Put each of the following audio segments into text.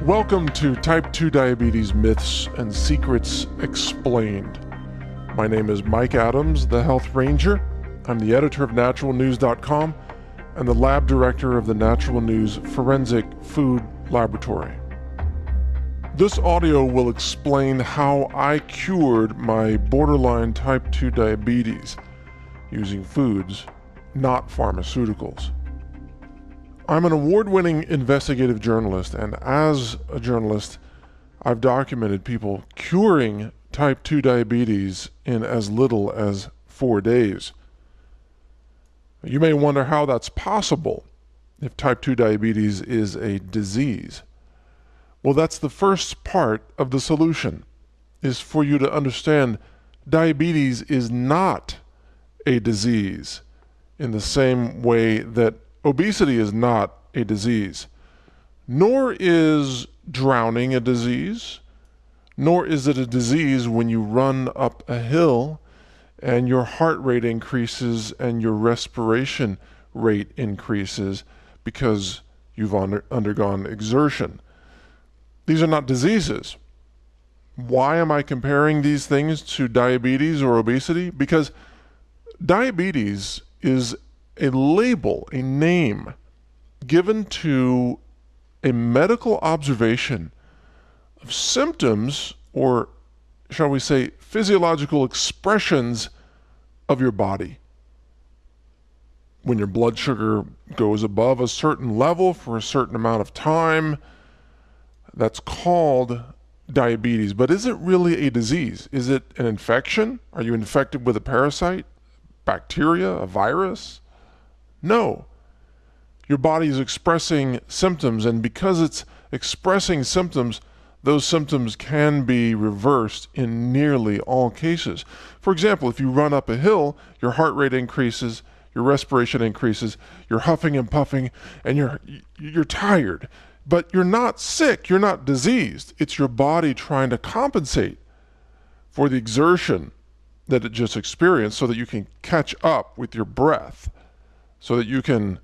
Welcome to Type 2 Diabetes Myths and Secrets Explained. My name is Mike Adams, the Health Ranger. I'm the editor of naturalnews.com and the lab director of the Natural News Forensic Food Laboratory. This audio will explain how I cured my borderline type 2 diabetes using foods, not pharmaceuticals. I'm an award-winning investigative journalist, and as a journalist, I've documented people curing type 2 diabetes in as little as 4 days. You may wonder how that's possible if type 2 diabetes is a disease. Well, that's the first part of the solution, is for you to understand diabetes is not a disease in the same way that obesity is not a disease, nor is drowning a disease, nor is it a disease when you run up a hill and your heart rate increases and your respiration rate increases because you've undergone exertion. These are not diseases. Why am I comparing these things to diabetes or obesity? Because diabetes is a label, a name given to a medical observation of symptoms, or shall we say physiological expressions of your body. When your blood sugar goes above a certain level for a certain amount of time, that's called diabetes. But is it really a disease? Is it an infection? Are you infected with a parasite, bacteria, a virus? No. Your body is expressing symptoms, and because it's expressing symptoms, those symptoms can be reversed in nearly all cases. For example, if you run up a hill, your heart rate increases, your respiration increases, you're huffing and puffing, and you're tired. But you're not sick, you're not diseased. It's your body trying to compensate for the exertion that it just experienced so that you can catch up with your breath, so that you can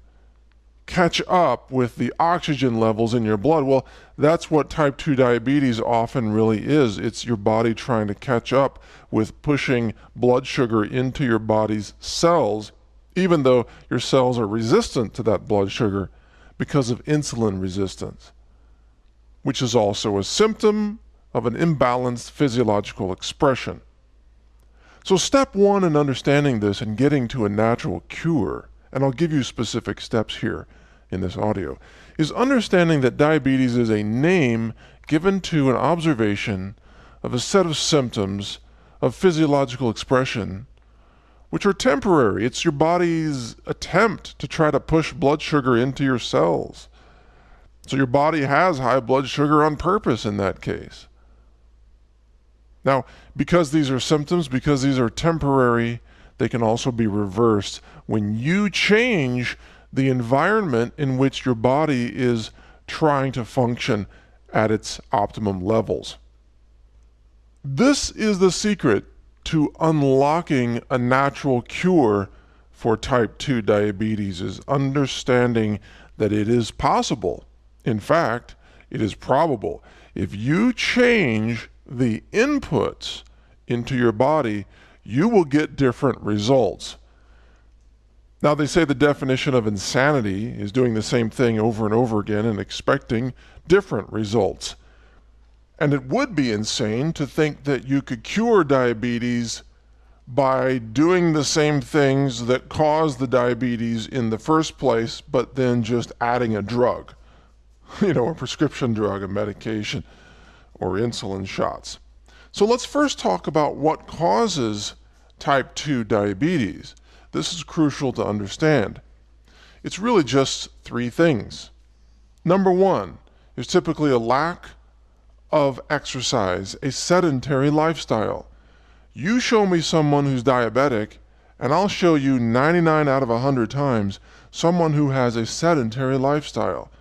catch up with the oxygen levels in your blood. Well, that's what type 2 diabetes often really is. It's your body trying to catch up with pushing blood sugar into your body's cells, even though your cells are resistant to that blood sugar because of insulin resistance, which is also a symptom of an imbalanced physiological expression. So step one in understanding this and getting to a natural cure, and I'll give you specific steps here in this audio, is understanding that diabetes is a name given to an observation of a set of symptoms of physiological expression which are temporary. It's your body's attempt to try to push blood sugar into your cells. So your body has high blood sugar on purpose in that case. Now, because these are symptoms, because these are temporary, they can also be reversed when you change the environment in which your body is trying to function at its optimum levels. This is the secret to unlocking a natural cure for type 2 diabetes, is understanding that it is possible. In fact, it is probable. If you change the inputs into your body, you will get different results. Now, they say the definition of insanity is doing the same thing over and over again and expecting different results. And it would be insane to think that you could cure diabetes by doing the same things that cause the diabetes in the first place, but then just adding a drug, a prescription drug, a medication, or insulin shots. So let's first talk about what causes type 2 diabetes. This is crucial to understand. It's really just three things. Number one is typically a lack of exercise, a sedentary lifestyle. You show me someone who's diabetic, and I'll show you 99 out of 100 times someone who has a sedentary lifestyle.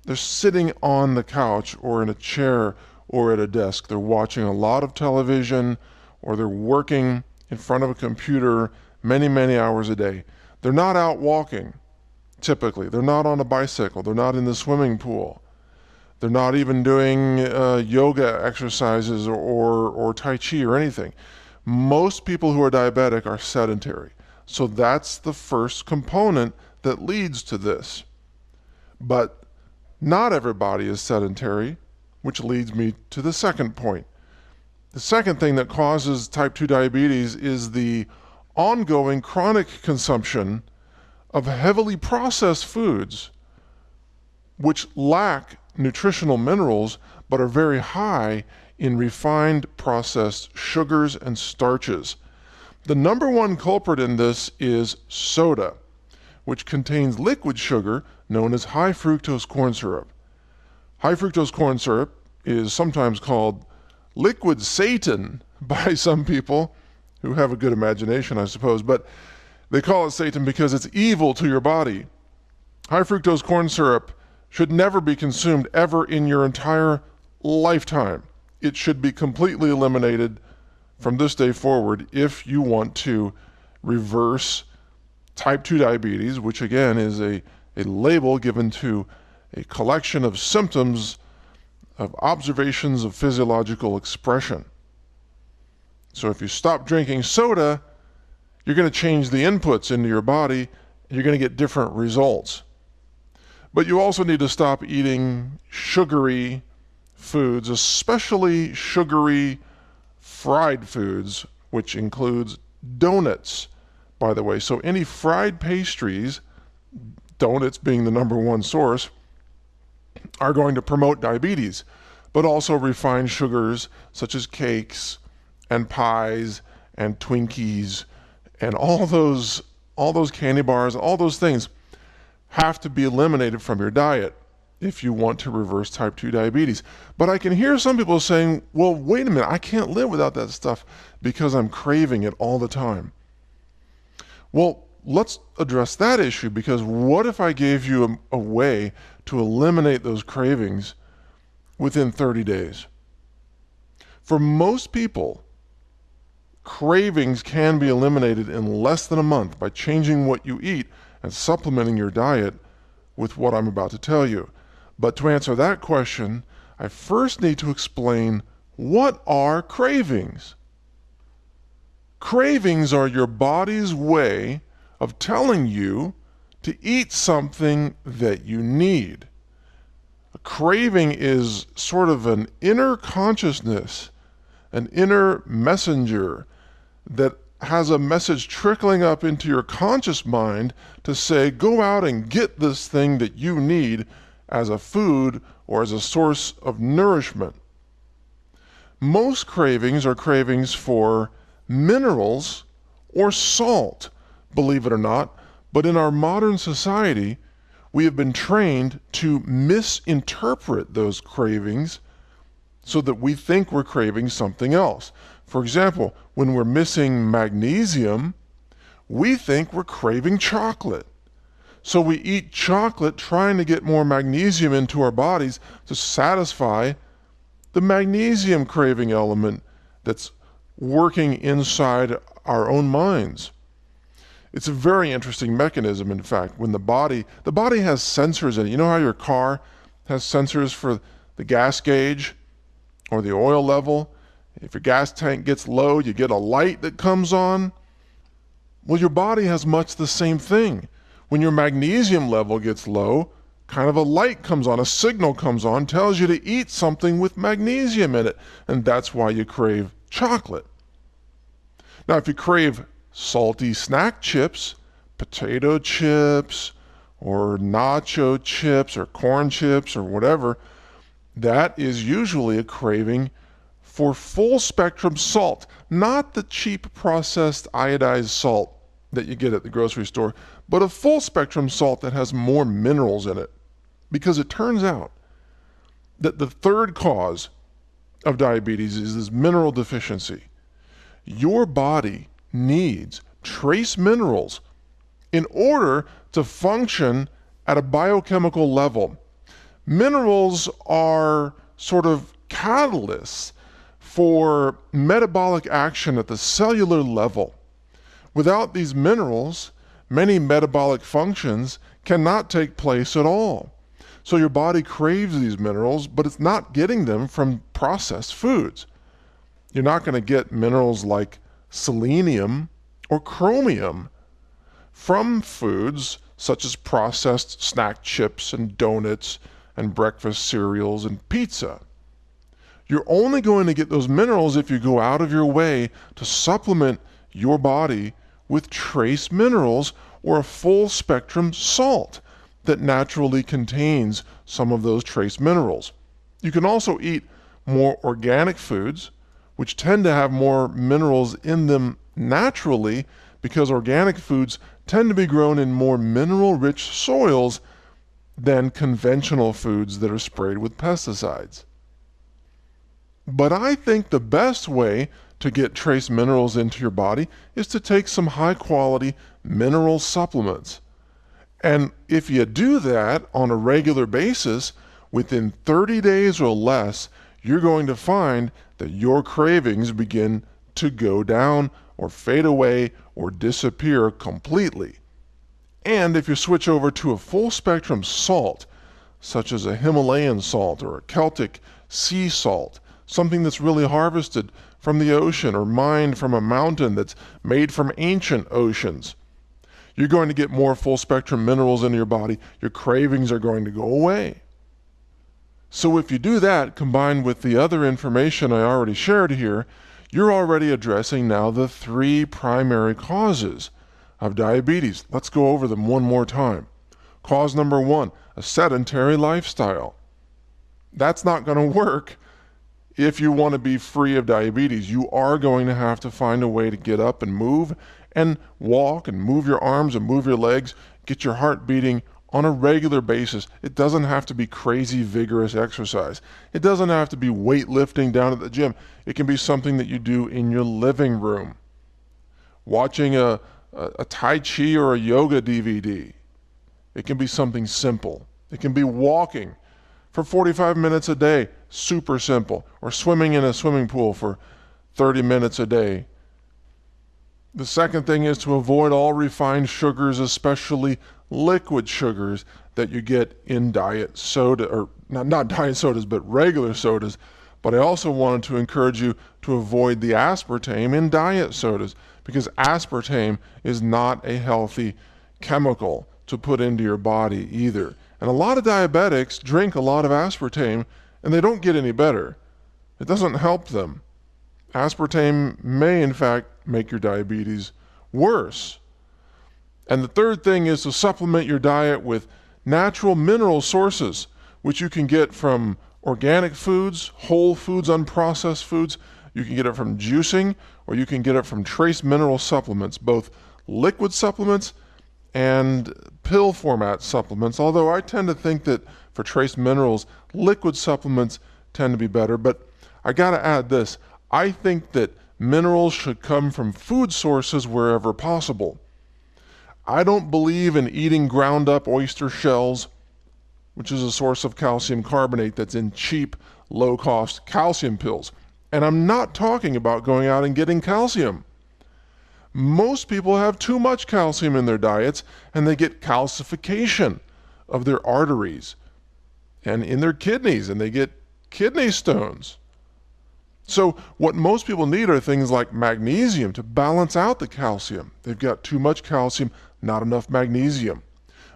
They're sitting on the couch or in a chair or at a desk. They're watching a lot of television, or they're working in front of a computer many, many hours a day. They're not out walking, typically. They're not on a bicycle. They're not in the swimming pool. They're not even doing yoga exercises or Tai Chi or anything. Most people who are diabetic are sedentary. So that's the first component that leads to this. But not everybody is sedentary, which leads me to the second point. The second thing that causes type 2 diabetes is the ongoing chronic consumption of heavily processed foods, which lack nutritional minerals but are very high in refined processed sugars and starches. The number one culprit in this is soda, which contains liquid sugar known as high fructose corn syrup. High fructose corn syrup is sometimes called liquid Satan by some people who have a good imagination, I suppose, but they call it Satan because it's evil to your body. High fructose corn syrup should never be consumed ever in your entire lifetime. It should be completely eliminated from this day forward if you want to reverse type 2 diabetes, which again is a label given to a collection of symptoms of observations of physiological expression. So if you stop drinking soda, you're going to change the inputs into your body, and you're going to get different results. But you also need to stop eating sugary foods, especially sugary fried foods, which includes donuts, by the way. So any fried pastries, donuts being the number one source, are going to promote diabetes, but also refined sugars such as cakes and pies and Twinkies and all those candy bars, all those things have to be eliminated from your diet if you want to reverse type 2 diabetes. But I can hear some people saying, well, wait a minute, I can't live without that stuff because I'm craving it all the time. Well, let's address that issue, because what if I gave you a way to eliminate those cravings within 30 days? For most people, cravings can be eliminated in less than a month by changing what you eat and supplementing your diet with what I'm about to tell you. But to answer that question, I first need to explain, what are cravings? Cravings are your body's way of telling you to eat something that you need. A craving is sort of an inner consciousness, an inner messenger that has a message trickling up into your conscious mind to say, go out and get this thing that you need as a food or as a source of nourishment. Most cravings are cravings for minerals or salt, believe it or not, but in our modern society, we have been trained to misinterpret those cravings so that we think we're craving something else. For example, when we're missing magnesium, we think we're craving chocolate. So we eat chocolate trying to get more magnesium into our bodies to satisfy the magnesium craving element that's working inside our own minds. It's a very interesting mechanism, in fact. When the body has sensors in it. You know how your car has sensors for the gas gauge or the oil level? If your gas tank gets low, you get a light that comes on. Well, your body has much the same thing. When your magnesium level gets low, kind of a light comes on, a signal comes on, tells you to eat something with magnesium in it. And that's why you crave chocolate. Now, if you crave salty snack chips, potato chips, or nacho chips, or corn chips, or whatever, that is usually a craving for full spectrum salt, not the cheap processed iodized salt that you get at the grocery store, but a full spectrum salt that has more minerals in it. Because it turns out that the third cause of diabetes is this mineral deficiency. Your body needs trace minerals in order to function at a biochemical level. Minerals are sort of catalysts for metabolic action at the cellular level. Without these minerals, many metabolic functions cannot take place at all. So your body craves these minerals, but it's not getting them from processed foods. You're not going to get minerals like selenium or chromium from foods such as processed snack chips and donuts and breakfast cereals and pizza. You're only going to get those minerals if you go out of your way to supplement your body with trace minerals or a full spectrum salt that naturally contains some of those trace minerals. You can also eat more organic foods, which tend to have more minerals in them naturally because organic foods tend to be grown in more mineral-rich soils than conventional foods that are sprayed with pesticides. But I think the best way to get trace minerals into your body is to take some high-quality mineral supplements. And if you do that on a regular basis, within 30 days or less, you're going to find that your cravings begin to go down or fade away or disappear completely. And if you switch over to a full spectrum salt, such as a Himalayan salt or a Celtic sea salt, something that's really harvested from the ocean or mined from a mountain that's made from ancient oceans, you're going to get more full spectrum minerals into your body. Your cravings are going to go away. So if you do that, combined with the other information I already shared here, you're already addressing now the 3 primary causes of diabetes. Let's go over them one more time. Cause number 1, a sedentary lifestyle. That's not going to work if you want to be free of diabetes. You are going to have to find a way to get up and move and walk and move your arms and move your legs, get your heart beating on a regular basis. It doesn't have to be crazy vigorous exercise. It doesn't have to be weightlifting down at the gym. It can be something that you do in your living room. Watching a Tai Chi or a yoga DVD. It can be something simple. It can be walking for 45 minutes a day, super simple, or swimming in a swimming pool for 30 minutes a day. The second thing is to avoid all refined sugars, especially liquid sugars that you get in diet soda, or not diet sodas, but regular sodas. But I also wanted to encourage you to avoid the aspartame in diet sodas, because aspartame is not a healthy chemical to put into your body either. And a lot of diabetics drink a lot of aspartame and they don't get any better. It doesn't help them. Aspartame may in fact make your diabetes worse. And the third thing is to supplement your diet with natural mineral sources, which you can get from organic foods, whole foods, unprocessed foods. You can get it from juicing, or you can get it from trace mineral supplements, both liquid supplements and pill format supplements, although I tend to think that for trace minerals, liquid supplements tend to be better. But I gotta add this. I think that minerals should come from food sources wherever possible. I don't believe in eating ground up oyster shells, which is a source of calcium carbonate that's in cheap, low-cost calcium pills. And I'm not talking about going out and getting calcium. Most people have too much calcium in their diets, and they get calcification of their arteries and in their kidneys, and they get kidney stones. So what most people need are things like magnesium to balance out the calcium. They've got too much calcium, not enough magnesium.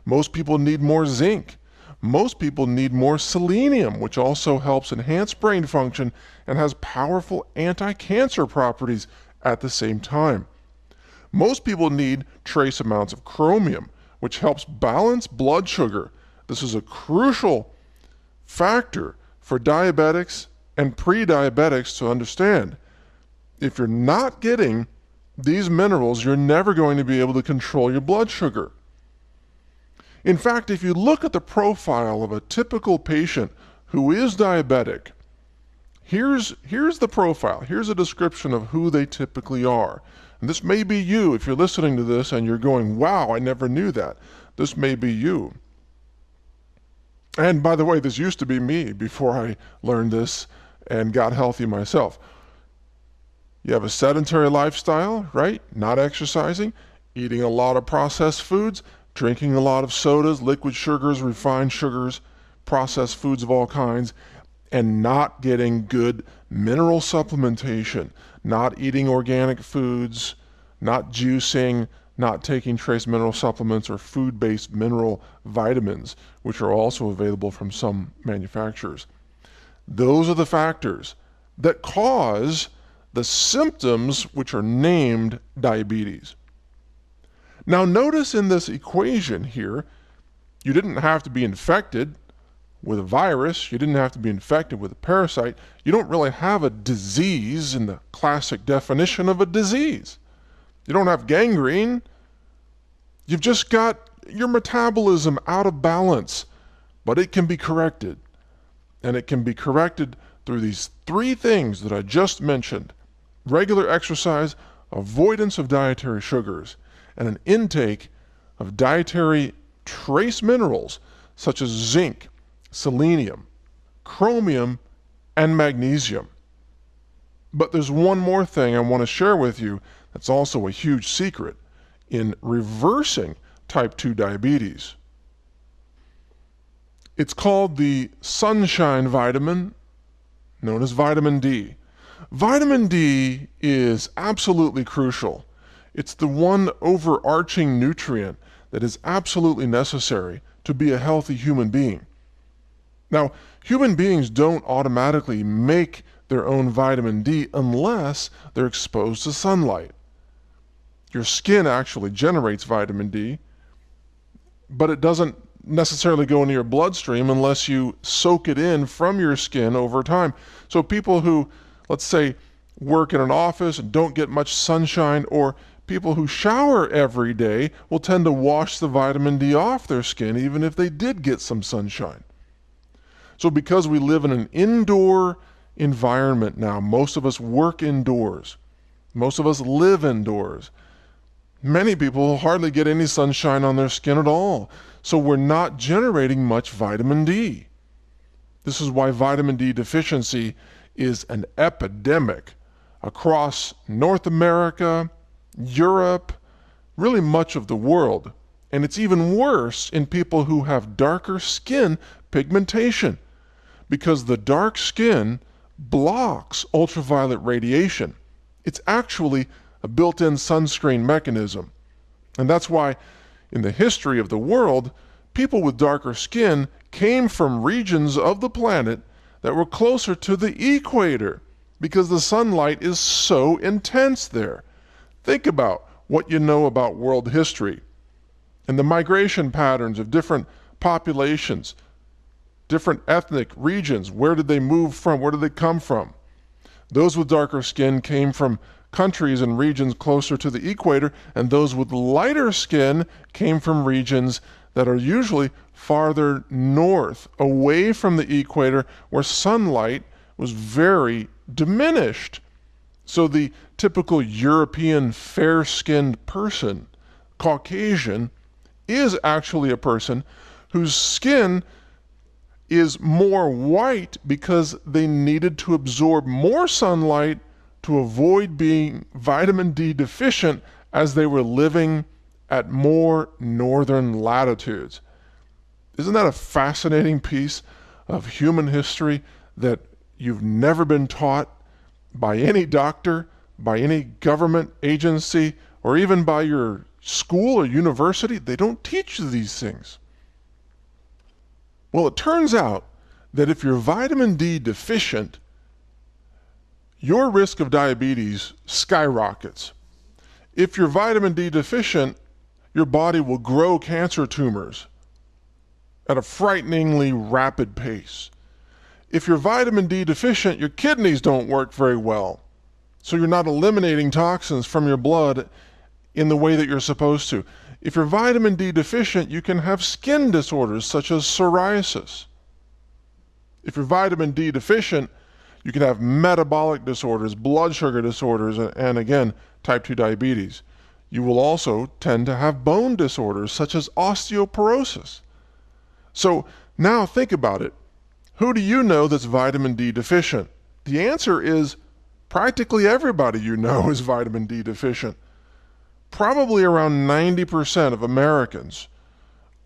Most people need more zinc. Most people need more selenium, which also helps enhance brain function and has powerful anti-cancer properties at the same time. Most people need trace amounts of chromium, which helps balance blood sugar. This is a crucial factor for diabetics and pre-diabetics to understand. If you're not getting these minerals, you're never going to be able to control your blood sugar. In fact, if you look at the profile of a typical patient who is diabetic, here's the profile. Here's a description of who they typically are. And this may be you. If you're listening to this and you're going, wow, I never knew that. This may be you. And by the way, this used to be me before I learned this and got healthy myself. You have a sedentary lifestyle, right? Not exercising, eating a lot of processed foods, drinking a lot of sodas, liquid sugars, refined sugars, processed foods of all kinds, and not getting good mineral supplementation, not eating organic foods, not juicing, not taking trace mineral supplements or food-based mineral vitamins, which are also available from some manufacturers. Those are the factors that cause the symptoms which are named diabetes. Now notice in this equation here, you didn't have to be infected with a virus, you didn't have to be infected with a parasite, you don't really have a disease in the classic definition of a disease. You don't have gangrene, you've just got your metabolism out of balance, but it can be corrected. And it can be corrected through these three things that I just mentioned: regular exercise, avoidance of dietary sugars, and an intake of dietary trace minerals such as zinc, selenium, chromium, and magnesium. But there's one more thing I want to share with you that's also a huge secret in reversing type 2 diabetes. It's called the sunshine vitamin, known as vitamin D. Vitamin D is absolutely crucial. It's the one overarching nutrient that is absolutely necessary to be a healthy human being. Now, human beings don't automatically make their own vitamin D unless they're exposed to sunlight. Your skin actually generates vitamin D, but it doesn't necessarily go into your bloodstream unless you soak it in from your skin over time. So people who, let's say, work in an office and don't get much sunshine, or people who shower every day, will tend to wash the vitamin D off their skin even if they did get some sunshine. So because we live in an indoor environment now, most of us work indoors, most of us live indoors, many people hardly get any sunshine on their skin at all, so we're not generating much vitamin D. This is why vitamin D deficiency is an epidemic across North America, Europe, really much of the world. And it's even worse in people who have darker skin pigmentation, because the dark skin blocks ultraviolet radiation. It's actually a built-in sunscreen mechanism. And that's why in the history of the world, people with darker skin came from regions of the planet that were closer to the equator, because the sunlight is so intense there. Think about what you know about world history and the migration patterns of different populations, different ethnic regions. Where did they move from? Where did they come from? Those with darker skin came from countries and regions closer to the equator, and those with lighter skin came from regions that are usually farther north, away from the equator, where sunlight was very diminished. So the typical European fair-skinned person, Caucasian, is actually a person whose skin is more white because they needed to absorb more sunlight to avoid being vitamin D deficient as they were living at more northern latitudes. Isn't that a fascinating piece of human history that you've never been taught by any doctor, by any government agency, or even by your school or university? They don't teach you these things. Well, it turns out that if you're vitamin D deficient, your risk of diabetes skyrockets. If you're vitamin D deficient, your body will grow cancer tumors at a frighteningly rapid pace. If you're vitamin D deficient, your kidneys don't work very well, so you're not eliminating toxins from your blood in the way that you're supposed to. If you're vitamin D deficient, you can have skin disorders such as psoriasis. If you're vitamin D deficient, you can have metabolic disorders, blood sugar disorders, and again, type 2 diabetes. You will also tend to have bone disorders such as osteoporosis. So now think about it. Who do you know that's vitamin D deficient? The answer is practically everybody you know is vitamin D deficient. Probably around 90% of Americans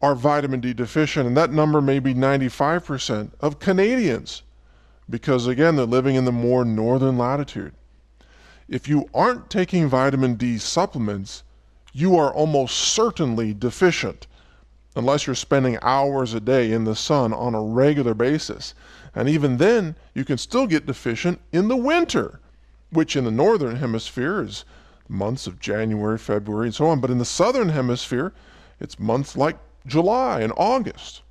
are vitamin D deficient, and that number may be 95% of Canadians, because again, they're living in the more northern latitude. If you aren't taking vitamin D supplements, you are almost certainly deficient, unless you're spending hours a day in the sun on a regular basis. And even then, you can still get deficient in the winter, which in the northern hemisphere is months of January, February, and so on. But in the southern hemisphere, it's months like July and August.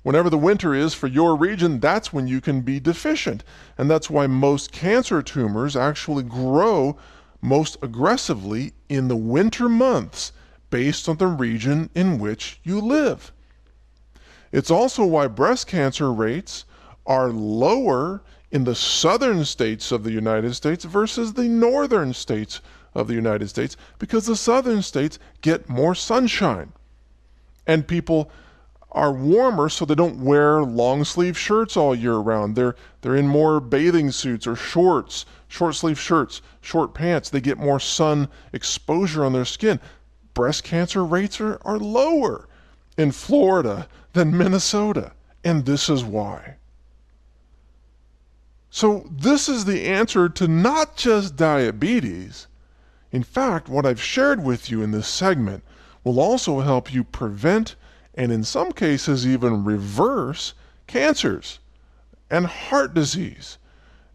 Whenever the winter is for your region, that's when you can be deficient. And that's why most cancer tumors actually grow most aggressively in the winter months based on the region in which you live. It's also why breast cancer rates are lower in the southern states of the United States versus the northern states of the United States, because the southern states get more sunshine. And people are warmer, so they don't wear long sleeve shirts all year round. They're in more bathing suits or shorts, short sleeve shirts, short pants. They get more sun exposure on their skin. Breast cancer rates are lower in Florida than Minnesota, and this is why. So this is the answer to not just diabetes. In fact, what I've shared with you in this segment will also help you prevent and in some cases even reverse cancers and heart disease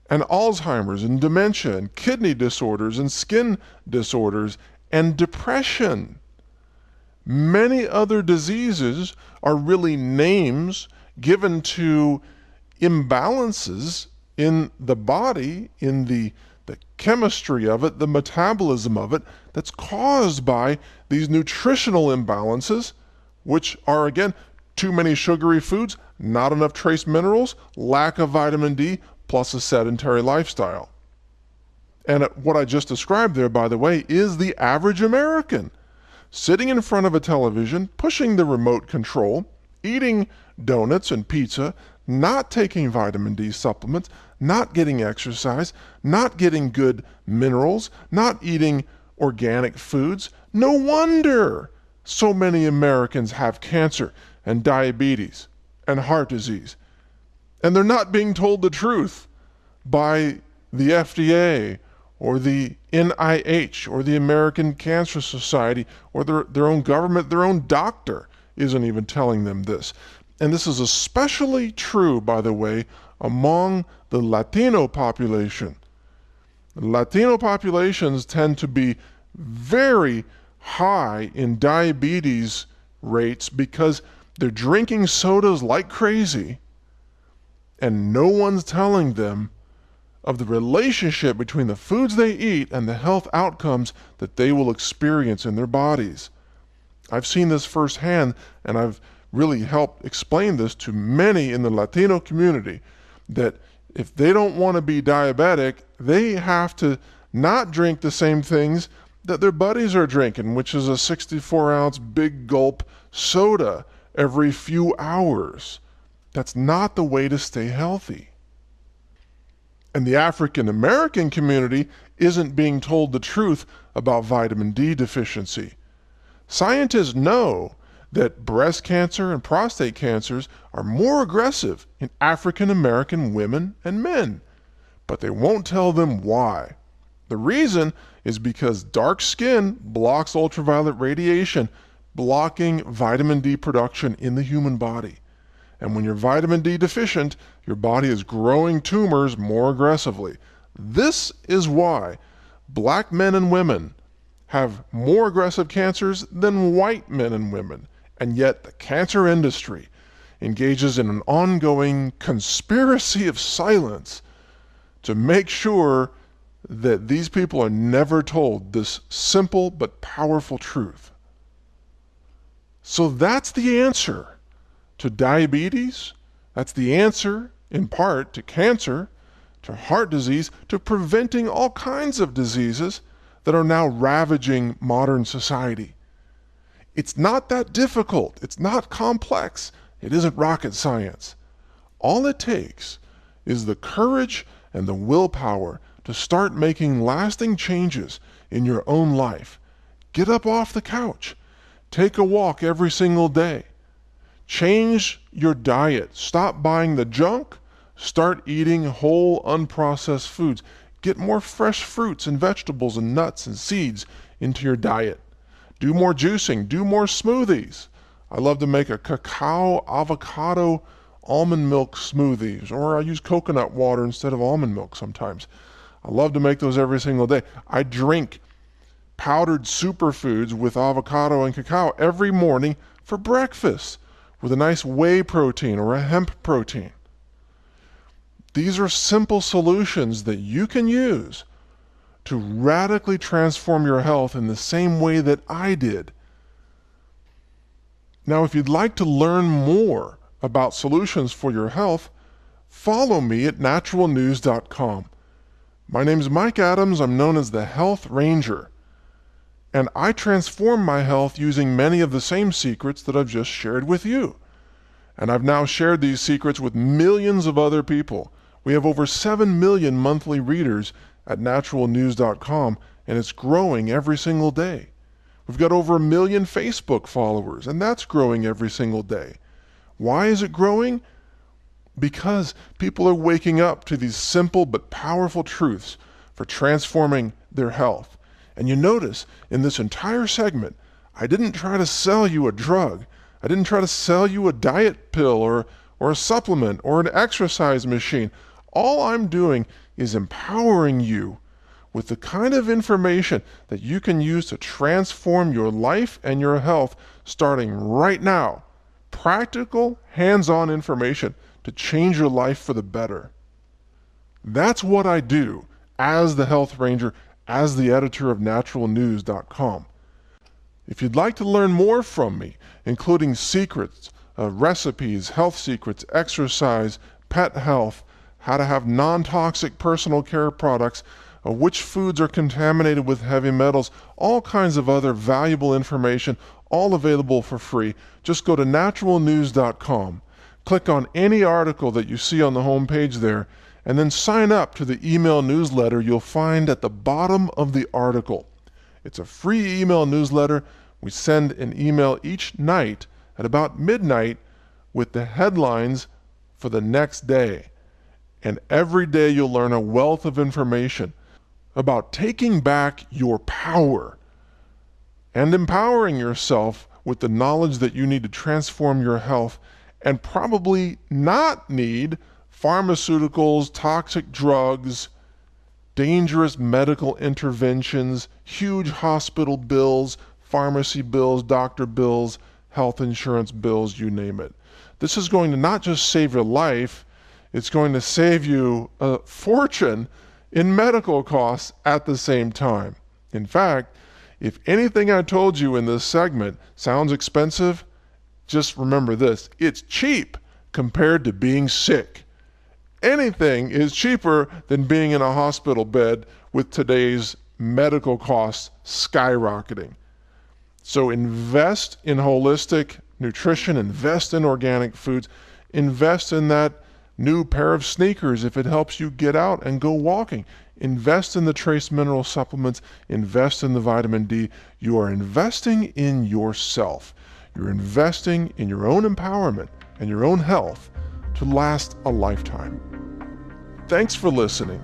and Alzheimer's and dementia and kidney disorders and skin disorders and depression. Many other diseases are really names given to imbalances in the body, in the chemistry of it, the metabolism of it, that's caused by these nutritional imbalances, which are, again, too many sugary foods, not enough trace minerals, lack of vitamin D, plus a sedentary lifestyle. And what I just described there, by the way, is the average American, sitting in front of a television, pushing the remote control, eating donuts and pizza, not taking vitamin D supplements, not getting exercise, not getting good minerals, not eating organic foods. No wonder so many Americans have cancer and diabetes and heart disease. And they're not being told the truth by the FDA or the NIH or the American Cancer Society or their own government. Their own doctor isn't even telling them this. And this is especially true, by the way, among the Latino population. Latino populations tend to be very high in diabetes rates because they're drinking sodas like crazy, and no one's telling them of the relationship between the foods they eat and the health outcomes that they will experience in their bodies. I've seen this firsthand, and I've really helped explain this to many in the Latino community, that if they don't want to be diabetic, they have to not drink the same things that their buddies are drinking, which is a 64-ounce big gulp soda every few hours. That's not the way to stay healthy. And the African American community isn't being told the truth about vitamin D deficiency. Scientists know that breast cancer and prostate cancers are more aggressive in African American women and men, but they won't tell them why. The reason is because dark skin blocks ultraviolet radiation, blocking vitamin D production in the human body. And when you're vitamin D deficient, your body is growing tumors more aggressively. This is why black men and women have more aggressive cancers than white men and women. And yet the cancer industry engages in an ongoing conspiracy of silence to make sure that these people are never told this simple but powerful truth. So that's the answer to diabetes. That's the answer, in part, to cancer, to heart disease, to preventing all kinds of diseases that are now ravaging modern society. It's not that difficult. It's not complex. It isn't rocket science. All it takes is the courage and the willpower to start making lasting changes in your own life. Get up off the couch. Take a walk every single day. Change your diet. Stop buying the junk. Start eating whole, unprocessed foods. Get more fresh fruits and vegetables and nuts and seeds into your diet. Do more juicing. Do more smoothies. I love to make a cacao, avocado, almond milk smoothies, or I use coconut water instead of almond milk sometimes. I love to make those every single day. I drink powdered superfoods with avocado and cacao every morning for breakfast with a nice whey protein or a hemp protein. These are simple solutions that you can use to radically transform your health in the same way that I did. Now, if you'd like to learn more about solutions for your health, follow me at naturalnews.com. My name's Mike Adams. I'm known as the Health Ranger. And I transform my health using many of the same secrets that I've just shared with you. And I've now shared these secrets with millions of other people. We have over 7 million monthly readers at naturalnews.com, and it's growing every single day. We've got over 1 million Facebook followers, and that's growing every single day. Why is it growing? Because people are waking up to these simple but powerful truths for transforming their health. And you notice in this entire segment, I didn't try to sell you a drug. I didn't try to sell you a diet pill or a supplement or an exercise machine. All I'm doing is empowering you with the kind of information that you can use to transform your life and your health starting right now. Practical, hands-on information to change your life for the better. That's what I do as the Health Ranger, as the editor of naturalnews.com. If you'd like to learn more from me, including secrets, recipes, health secrets, exercise, pet health, how to have non-toxic personal care products, which foods are contaminated with heavy metals, all kinds of other valuable information, all available for free, just go to naturalnews.com. Click on any article that you see on the home page there, and then sign up to the email newsletter you'll find at the bottom of the article. It's a free email newsletter. We send an email each night at about midnight with the headlines for the next day. And every day you'll learn a wealth of information about taking back your power and empowering yourself with the knowledge that you need to transform your health and probably not need pharmaceuticals, toxic drugs, dangerous medical interventions, huge hospital bills, pharmacy bills, doctor bills, health insurance bills, you name it. This is going to not just save your life, it's going to save you a fortune in medical costs at the same time. In fact, if anything I told you in this segment sounds expensive, just remember this: it's cheap compared to being sick. Anything is cheaper than being in a hospital bed with today's medical costs skyrocketing. So invest in holistic nutrition, invest in organic foods, invest in that new pair of sneakers if it helps you get out and go walking. Invest in the trace mineral supplements, invest in the vitamin D. You are investing in yourself. You're investing in your own empowerment and your own health to last a lifetime. Thanks for listening.